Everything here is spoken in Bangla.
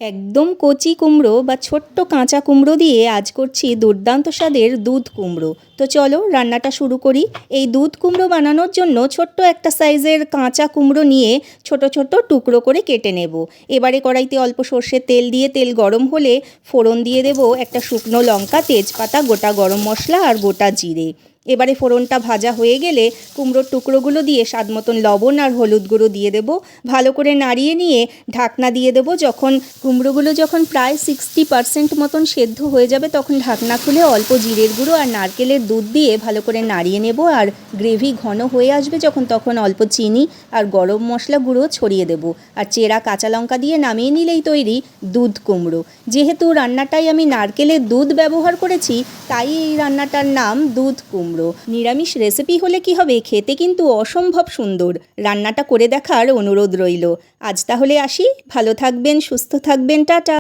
একদম কচি কুমড়ো বা ছোট্ট কাঁচা কুমড়ো দিয়ে আজ করছি দুর্দান্ত স্বাদের দুধ কুমড়ো। তো চলো রান্নাটা শুরু করি। এই দুধ কুমড়ো বানানোর জন্য ছোট্ট একটা সাইজের কাঁচা কুমড়ো নিয়ে ছোট ছোট টুকরো করে কেটে নেব। এবারে কড়াইতে অল্প সর্ষের তেল দিয়ে তেল গরম হলে ফোড়ন দিয়ে দেব একটা শুকনো লঙ্কা, তেজপাতা, গোটা গরম মশলা আর গোটা জিরে। এবারে ফোড়নটা ভাজা হয়ে গেলে কুমড়োর টুকরোগুলো দিয়ে স্বাদ মতন লবণ আর হলুদ গুঁড়ো দিয়ে দেব। ভালো করে নাড়িয়ে নিয়ে ঢাকনা দিয়ে দেব। যখন কুমড়োগুলো প্রায় 60% মতন সেদ্ধ হয়ে যাবে তখন ঢাকনা খুলে অল্প জিরের গুঁড়ো আর নারকেলের দুধ দিয়ে ভালো করে নাড়িয়ে নেব। আর গ্রেভি ঘন হয়ে আসবে তখন অল্প চিনি আর গরম মশলা গুঁড়ো ছড়িয়ে দেব। আর চেরা কাঁচা লঙ্কা দিয়ে নামিয়ে নিলেই তৈরি দুধ কুমড়ো। যেহেতু রান্নাটাই আমি নারকেলের দুধ ব্যবহার করেছি তাই এই রান্নাটার নাম দুধ কুমড়ো। নিরামিষ রেসিপি হলে কি হবে, খেতে কিন্তু অসম্ভব সুন্দর। রান্নাটা করে দেখার অনুরোধ রইল। আজ তাহলে আসি, ভালো থাকবেন, সুস্থ থাকবেন, টাটা।